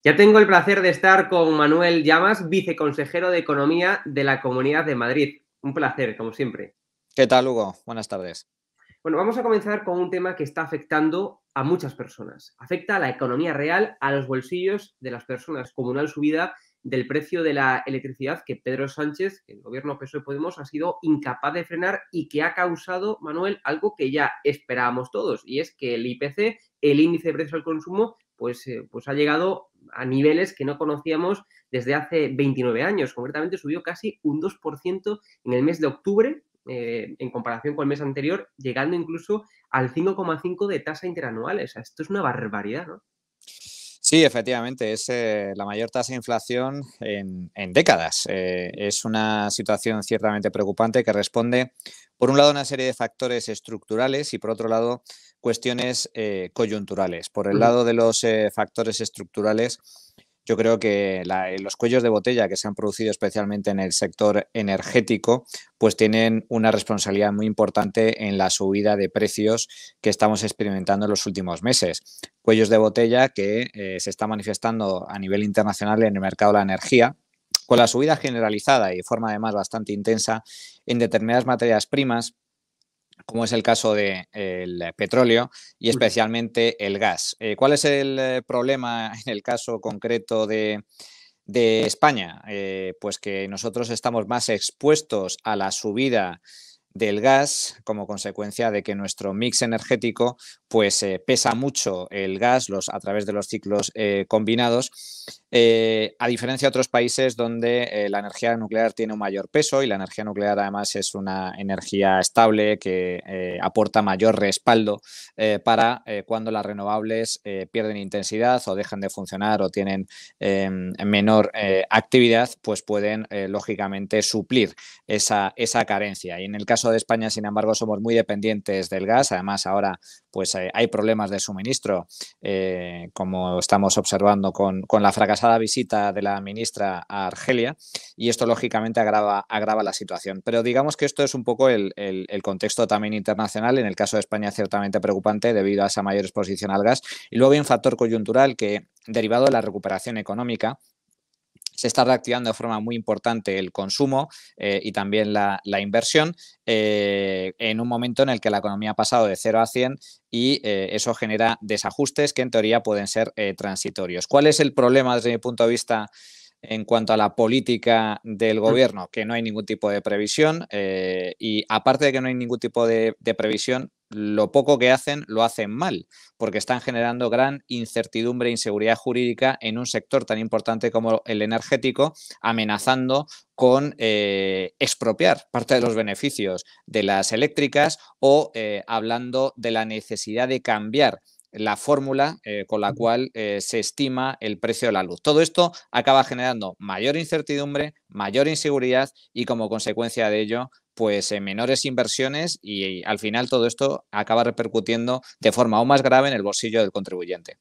Ya tengo el placer de estar con Manuel Llamas, viceconsejero de Economía de la Comunidad de Madrid. Un placer, como siempre. ¿Qué tal, Hugo? Buenas tardes. Bueno, vamos a comenzar con un tema que está afectando a muchas personas. Afecta a la economía real, a los bolsillos de las personas, como una subida del precio de la electricidad que Pedro Sánchez, el gobierno PSOE-Podemos, ha sido incapaz de frenar y que ha causado, Manuel, algo que ya esperábamos todos, y es que el IPC, el índice de precios al consumo, pues ha llegado a niveles que no conocíamos desde hace 29 años. Concretamente subió casi un 2% en el mes de octubre, en comparación con el mes anterior, llegando incluso al 5,5 de tasa interanual. O sea, esto es una barbaridad, ¿no? Sí, efectivamente, es la mayor tasa de inflación en décadas. Es una situación ciertamente preocupante que responde, por un lado, a una serie de factores estructurales y, por otro lado, cuestiones coyunturales. Por el lado de los factores estructurales, yo creo que los cuellos de botella que se han producido especialmente en el sector energético, pues tienen una responsabilidad muy importante en la subida de precios que estamos experimentando en los últimos meses. Cuellos de botella que se está manifestando a nivel internacional en el mercado de la energía, con la subida generalizada y de forma además bastante intensa en determinadas materias primas, como es el caso del petróleo y especialmente el gas. ¿Cuál es el problema en el caso concreto de España? Pues que nosotros estamos más expuestos a la subida del gas como consecuencia de que nuestro mix energético pues pesa mucho el gas a través de los ciclos combinados, a diferencia de otros países donde la energía nuclear tiene un mayor peso y la energía nuclear además es una energía estable que aporta mayor respaldo para cuando las renovables pierden intensidad o dejan de funcionar o tienen menor actividad, pues pueden lógicamente suplir esa carencia. Y en el caso de España, sin embargo, somos muy dependientes del gas. Además, ahora pues hay problemas de suministro, como estamos observando con la fracasada visita de la ministra a Argelia, y esto lógicamente agrava la situación. Pero digamos que esto es un poco el contexto también internacional. En el caso de España, ciertamente preocupante debido a esa mayor exposición al gas. Y luego hay un factor coyuntural que, derivado de la recuperación económica, se está reactivando de forma muy importante el consumo y también la inversión en un momento en el que la economía ha pasado de 0 a 100 y eso genera desajustes que en teoría pueden ser transitorios. ¿Cuál es el problema desde mi punto de vista en cuanto a la política del gobierno? Que no hay ningún tipo de previsión y aparte de que no hay ningún tipo de previsión, lo poco que hacen lo hacen mal, porque están generando gran incertidumbre e inseguridad jurídica en un sector tan importante como el energético, amenazando con expropiar parte de los beneficios de las eléctricas o hablando de la necesidad de cambiar la fórmula con la cual se estima el precio de la luz. Todo esto acaba generando mayor incertidumbre, mayor inseguridad y como consecuencia de ello pues menores inversiones y al final todo esto acaba repercutiendo de forma aún más grave en el bolsillo del contribuyente.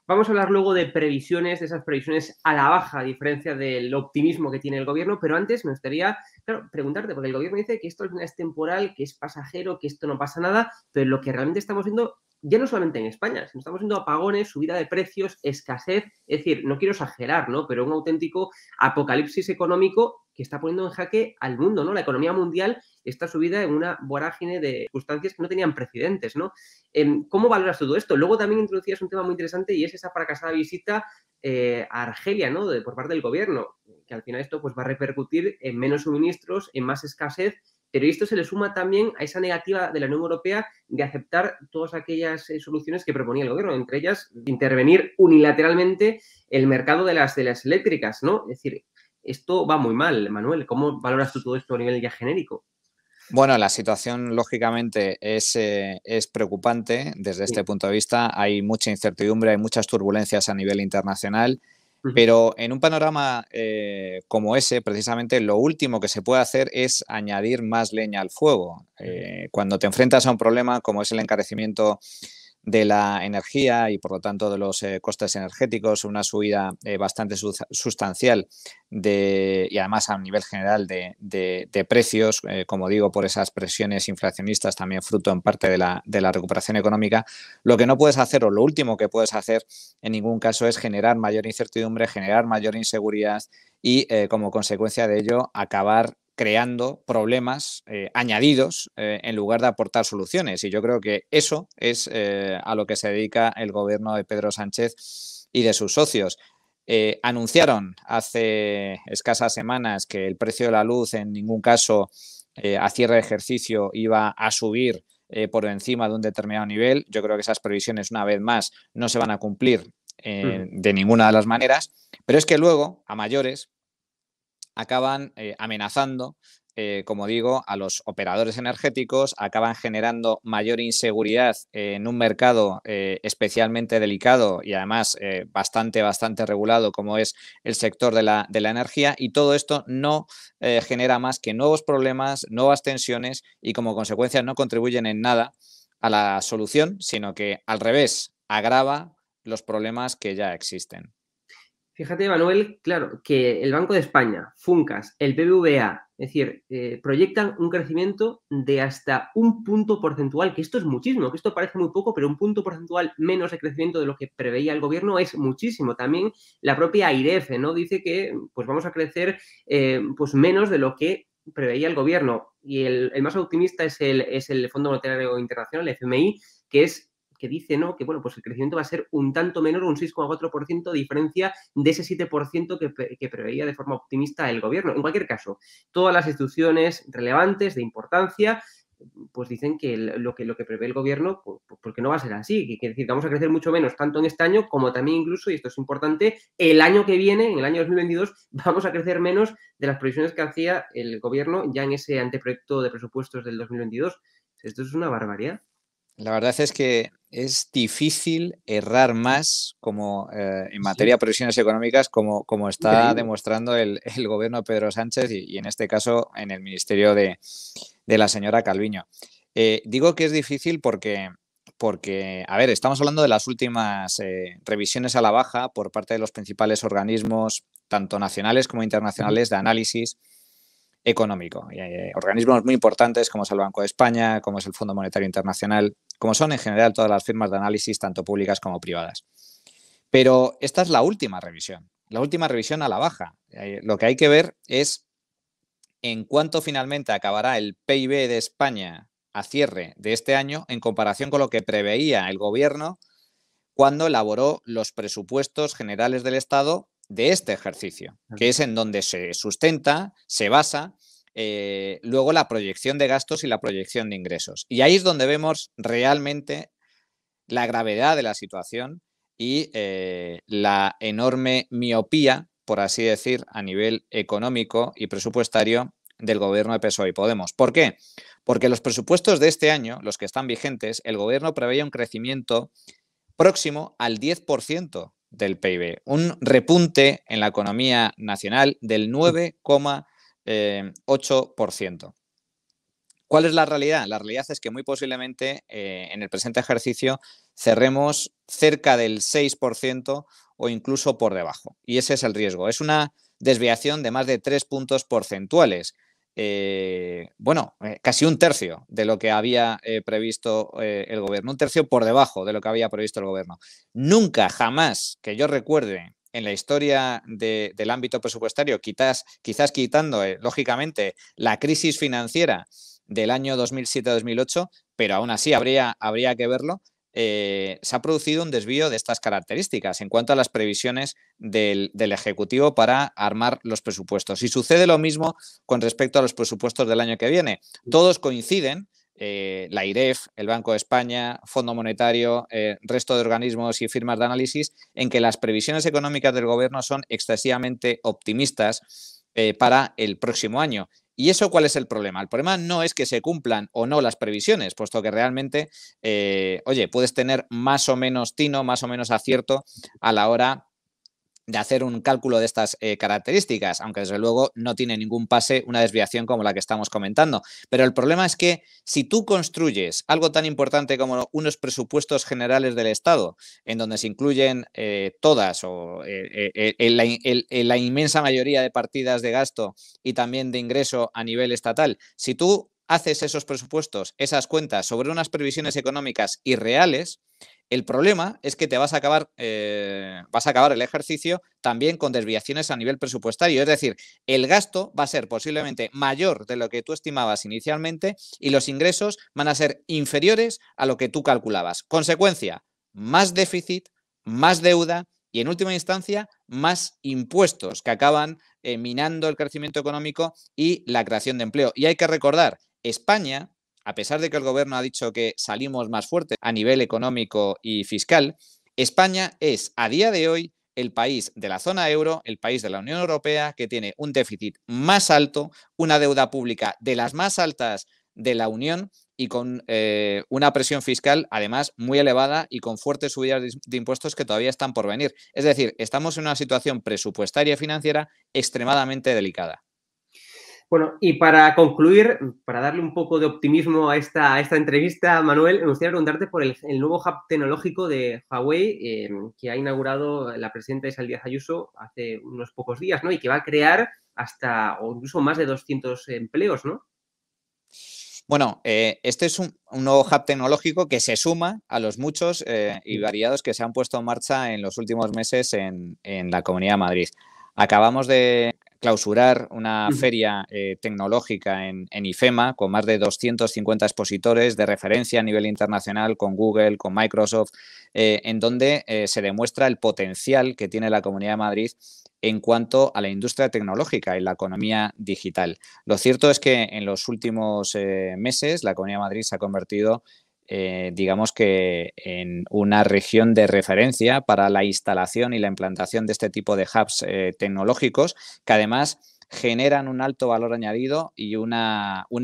Vamos a hablar luego de previsiones, de esas previsiones a la baja, a diferencia del optimismo que tiene el gobierno, pero antes me gustaría, claro, preguntarte, porque el gobierno dice que esto es temporal, que es pasajero, que esto no pasa nada, pero lo que realmente estamos viendo, ya no solamente en España, sino estamos viendo apagones, subida de precios, escasez, es decir, no quiero exagerar, ¿no? Pero un auténtico apocalipsis económico que está poniendo en jaque al mundo, ¿no? La economía mundial está subida en una vorágine de circunstancias que no tenían precedentes, ¿no? ¿Cómo valoras todo esto? Luego también introducías un tema muy interesante y es esa fracasada visita a Argelia, ¿no? Por parte del gobierno, que al final esto pues, va a repercutir en menos suministros, en más escasez, pero esto se le suma también a esa negativa de la Unión Europea de aceptar todas aquellas soluciones que proponía el gobierno, entre ellas intervenir unilateralmente el mercado de las eléctricas, ¿no? Es decir, esto va muy mal, Manuel. ¿Cómo valoras tú todo esto a nivel ya genérico? Bueno, la situación lógicamente es preocupante desde Sí. este punto de vista. Hay mucha incertidumbre, hay muchas turbulencias a nivel internacional, Ujú. pero en un panorama como ese, precisamente lo último que se puede hacer es añadir más leña al fuego. Cuando te enfrentas a un problema como es el encarecimiento de la energía y por lo tanto de los costes energéticos, una subida bastante sustancial y además a nivel general de precios, como digo, por esas presiones inflacionistas, también fruto en parte de la recuperación económica. Lo que no puedes hacer, o lo último que puedes hacer en ningún caso, es generar mayor incertidumbre, generar mayor inseguridad y como consecuencia de ello acabar creando problemas añadidos en lugar de aportar soluciones. Y yo creo que eso es a lo que se dedica el gobierno de Pedro Sánchez y de sus socios. Anunciaron hace escasas semanas que el precio de la luz en ningún caso a cierre de ejercicio iba a subir por encima de un determinado nivel. Yo creo que esas previsiones, una vez más, no se van a cumplir de ninguna de las maneras, pero es que luego, a mayores, acaban amenazando, como digo, a los operadores energéticos, acaban generando mayor inseguridad en un mercado especialmente delicado y además bastante regulado como es el sector de la energía, y todo esto no genera más que nuevos problemas, nuevas tensiones y como consecuencia no contribuyen en nada a la solución, sino que al revés, agrava los problemas que ya existen. Fíjate, Manuel, claro, que el Banco de España, Funcas, el BBVA, es decir, proyectan un crecimiento de hasta un punto porcentual, que esto es muchísimo, que esto parece muy poco, pero un punto porcentual menos de crecimiento de lo que preveía el gobierno es muchísimo. También la propia AIREF, ¿no? Dice que pues vamos a crecer pues menos de lo que preveía el gobierno. Y el más optimista es el Fondo Monetario Internacional, el FMI, que dice, ¿no? Que bueno, pues el crecimiento va a ser un tanto menor, un 6,4% de diferencia de ese 7% que preveía de forma optimista el gobierno. En cualquier caso, todas las instituciones relevantes de importancia pues dicen que lo que prevé el gobierno, porque no va a ser así, que decir, vamos a crecer mucho menos tanto en este año como también incluso, y esto es importante, el año que viene, en el año 2022, vamos a crecer menos de las previsiones que hacía el gobierno ya en ese anteproyecto de presupuestos del 2022. Esto es una barbaridad. La verdad es que es difícil errar más como en materia Sí, de previsiones económicas como está increíble. demostrando el gobierno de Pedro Sánchez y en este caso en el ministerio de la señora Calviño. Digo que es difícil porque, a ver, estamos hablando de las últimas revisiones a la baja por parte de los principales organismos, tanto nacionales como internacionales, de análisis económico. Organismos muy importantes como es el Banco de España, como es el Fondo Monetario Internacional, como son en general todas las firmas de análisis, tanto públicas como privadas. Pero esta es la última revisión a la baja. Lo que hay que ver es en cuánto finalmente acabará el PIB de España a cierre de este año en comparación con lo que preveía el gobierno cuando elaboró los presupuestos generales del Estado de este ejercicio, que es en donde se sustenta, se basa luego la proyección de gastos y la proyección de ingresos. Y ahí es donde vemos realmente la gravedad de la situación y la enorme miopía, por así decir, a nivel económico y presupuestario del gobierno de PSOE y Podemos. ¿Por qué? Porque los presupuestos de este año, los que están vigentes, el gobierno preveía un crecimiento próximo al 10% del PIB, un repunte en la economía nacional del 9,8%. ¿Cuál es la realidad? La realidad es que muy posiblemente en el presente ejercicio cerremos cerca del 6% o incluso por debajo. Y ese es el riesgo. Es una desviación de más de 3 puntos porcentuales. Casi un tercio de lo que había previsto el gobierno, un tercio por debajo de lo que había previsto el gobierno. Nunca, jamás que yo recuerde en la historia del ámbito presupuestario, quizás quitando, lógicamente, la crisis financiera del año 2007-2008, pero aún así habría que verlo, se ha producido un desvío de estas características en cuanto a las previsiones del Ejecutivo para armar los presupuestos. Y sucede lo mismo con respecto a los presupuestos del año que viene. Todos coinciden, la AIREF, el Banco de España, Fondo Monetario, resto de organismos y firmas de análisis, en que las previsiones económicas del Gobierno son excesivamente optimistas para el próximo año. ¿Y eso cuál es el problema? El problema no es que se cumplan o no las previsiones, puesto que realmente, puedes tener más o menos tino, más o menos acierto a la hora de hacer un cálculo de estas características, aunque desde luego no tiene ningún pase una desviación como la que estamos comentando. Pero el problema es que si tú construyes algo tan importante como unos presupuestos generales del Estado, en donde se incluyen todas o la inmensa mayoría de partidas de gasto y también de ingreso a nivel estatal, si tú haces esos presupuestos, esas cuentas sobre unas previsiones económicas irreales, el problema es que te vas a acabar el ejercicio también con desviaciones a nivel presupuestario. Es decir, el gasto va a ser posiblemente mayor de lo que tú estimabas inicialmente y los ingresos van a ser inferiores a lo que tú calculabas. Consecuencia, más déficit, más deuda y, en última instancia, más impuestos que acaban minando el crecimiento económico y la creación de empleo. Y hay que recordar, España, a pesar de que el gobierno ha dicho que salimos más fuertes a nivel económico y fiscal, España es a día de hoy el país de la zona euro, el país de la Unión Europea que tiene un déficit más alto, una deuda pública de las más altas de la Unión y con una presión fiscal además muy elevada y con fuertes subidas de impuestos que todavía están por venir. Es decir, estamos en una situación presupuestaria y financiera extremadamente delicada. Bueno, y para concluir, para darle un poco de optimismo a esta entrevista, Manuel, me gustaría preguntarte por el nuevo hub tecnológico de Huawei que ha inaugurado la presidenta Isabel Díaz Ayuso hace unos pocos días, ¿no? Y que va a crear hasta o incluso más de 200 empleos, ¿no? Bueno, este es un nuevo hub tecnológico que se suma a los muchos y variados que se han puesto en marcha en los últimos meses en la Comunidad de Madrid. Acabamos de clausurar una feria tecnológica en IFEMA con más de 250 expositores de referencia a nivel internacional con Google, con Microsoft, en donde se demuestra el potencial que tiene la Comunidad de Madrid en cuanto a la industria tecnológica y la economía digital. Lo cierto es que en los últimos meses la Comunidad de Madrid se ha convertido digamos que en una región de referencia para la instalación y la implantación de este tipo de hubs tecnológicos que además generan un alto valor añadido y un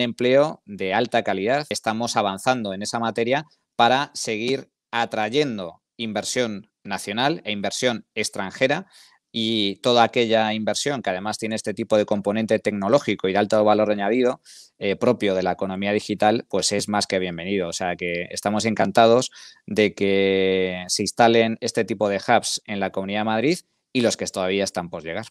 empleo de alta calidad. Estamos avanzando en esa materia para seguir atrayendo inversión nacional e inversión extranjera y toda aquella inversión que además tiene este tipo de componente tecnológico y de alto valor añadido propio de la economía digital, pues es más que bienvenido. O sea que estamos encantados de que se instalen este tipo de hubs en la Comunidad de Madrid y los que todavía están por llegar.